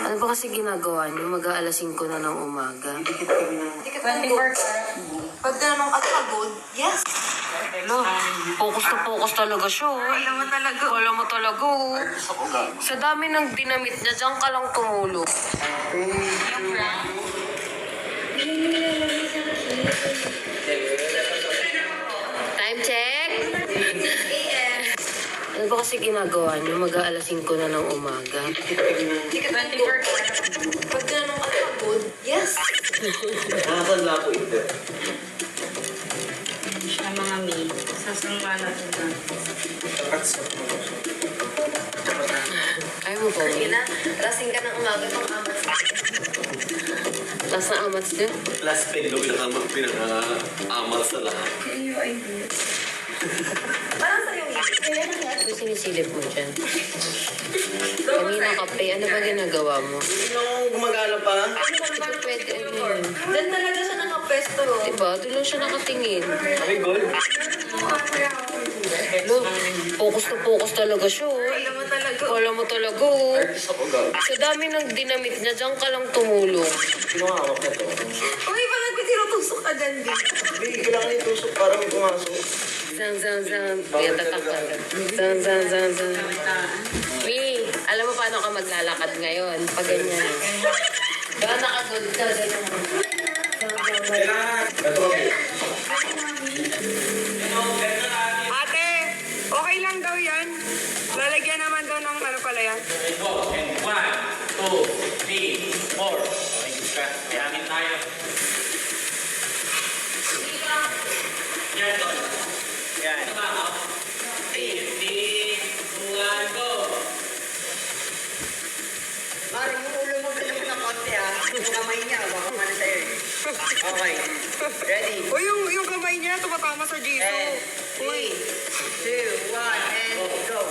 Ano ba kasi ginagawa niyo? Mag-aalas 5 na ng umaga. 24 karat. Pag naman ka pagod, yes. Hello, focus na focus talaga siya. Alam mo talaga. Alam mo talaga. Oh. Sa dami ng dinamit niya, diyan ka lang tumulog. Yung brown. Time check. Ano ba kasi ginagawa niyo? Mag-aalas 5 na ng umaga. 24 karat. Pag naman ka pagod, yes. Nakasanla po ito. Siya mga may. Sasangwa natin na. Ayaw mo po. Sige na, lasing ka ng umaga pang amas. Taas na amats niyo? Plus pen do pinaka-amal sa lahat. Yung idea. Parang sa'yo yun. Ano sinisilip mo dyan? Kanina kape, ano ba ginagawa mo? Sino gumagala pa? Pwede, ano yun? Diyan talaga siya nakapesto. Diba? Doon lang siya nakatingin. Kami gold. Hello, focus na focus talaga siya. Alam mo talaga. Alam mo talaga. Oh. Artist ako gag. Sa dami ng dinamit niya, diyan ka lang tumulong. Sino nga hawak na to? Uy, parang tinutusok ka dyan din. Hindi, kailangan itusok para may pumasok. Zang, zang, zang. Kaya tatak ka. Zang, zang, zang, zang. Mi, alam mo paano ka maglalakad ngayon? Pag ganyan. Baka nakagold ka. Ganyan. Ito kami. Ate, okay lang daw yan. Lalagyan naman daw ng ano pala yan. And 1, 2, 3, 4. Okay, good ka. Yamin tayo. Yan, tol. Yan. Ito ba, oh? 3, 2, 1, go. Mari, yung ulo mo bilang na konti ah. Yung kamay niya, baka mana sa'yo eh. Okay. Ready? O yung kamay niya, tumatama sa Jisoo. 10, 3, 2, 1, and go.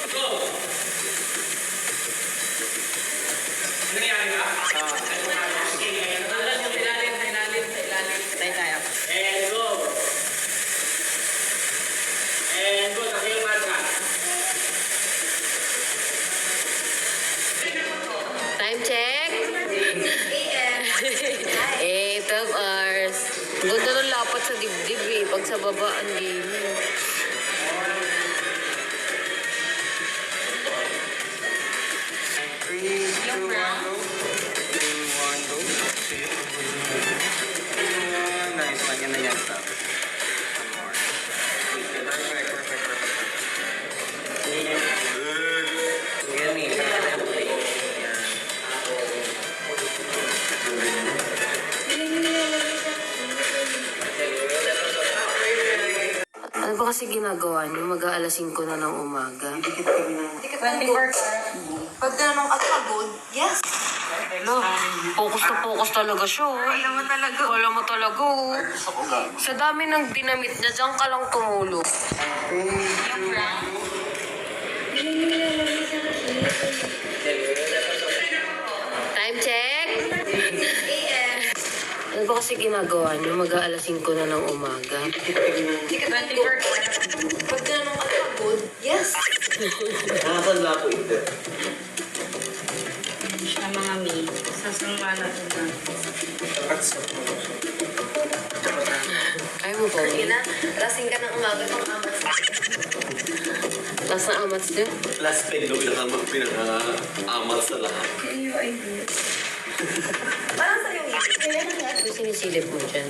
Go. Ano nangyari ba? Sige, ilalim, ilalim, ilalim, ilalim. Tayo tayo. And go. And go. Taki yung marka. Time check. 12 hours. Ganda ng lapat sa dibdib eh. Pag sa baba, ang limu. Yung brown. Nice, kanya na yan. Ano ba kasi ginagawa niyo? Mag-aalas 5 na ng umaga. 24 karat. Pag naman ka pagod, yes. Hello, focus na focus talaga siya. Alam mo talaga. Alam mo talaga. Oh. Artist ako gag. Sa dami ng dinamit niya, diyan ka lang tumulong. Yung brown. Time check. Ano ba kasi ginagawa niyo? Mag-aalas 5 na ng umaga. 24 karat. Pag naman ka pagod, yes. Nakasanla po ito. Siya mga may. Sasangwa natin na. Artist ako. Ayaw mo po. Sige na, lasing ka ng umaga pang amas. Taas na amats niyo? Plus pen do pinaka-amal sa lahat. Yung idea. Parang sa'yo yun. Ano sinisilip mo dyan?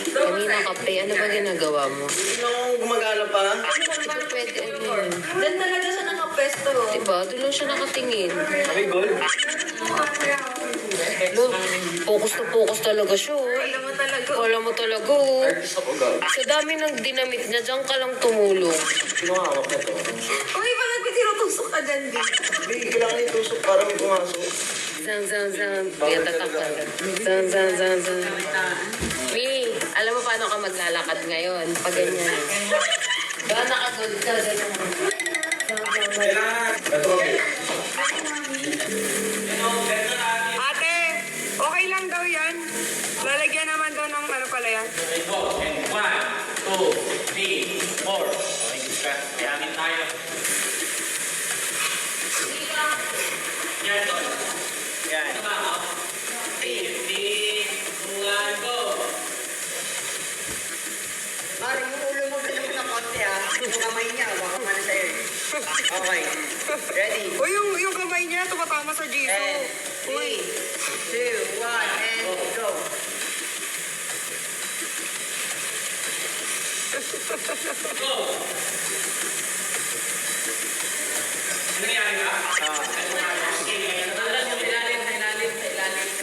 Kanina kape, ano ba ginagawa mo? Sino gumagala pa? Pwede, ano yun? Diyan talaga siya nakapesto. Diba? Doon lang siya nakatingin. Kami gold. Hello, focus na focus talaga siya. Alam mo talaga. Alam mo talaga. Oh. Artist ako gag. Sa dami ng dinamit niya, diyan ka lang tumulong. Sino nga hawak na to? Uy, parang tinutusok ka dyan din. Hindi, kailangan itusok para may pumasok. Zang, zang, zang. Kaya tatak ka. Zang, zang, zang, zang. Mi, alam mo paano ka maglalakad ngayon? Pag ganyan. Baka nakagold ka. Ganyan. Ito kami. Ate, okay lang daw yan. Lalagyan naman daw ng ano pala yan. Okay, go. And 1, 2, 3, 4. Okay, good ka. Yamin tayo. Yan, tol. Yan. Ito ba, oh? 15, 1, go! Mari, yung ulo mo ganun ng konti ha. Yung kamay niya, baka mana sa'yo eh. Okay. Ready? Uy, yung kamay niya tumatama sa Jisoo. And Uy. 3, 2, 1, and go. Go! Ano nangyari ba?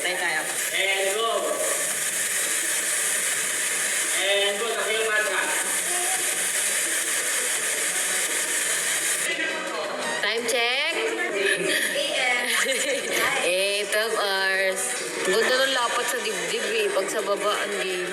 Tayo tayo. And go! And go, tayo yung marka. Time check. 12 hours. Ganda ng lapat sa dibdib eh. Pag sa baba, ang game.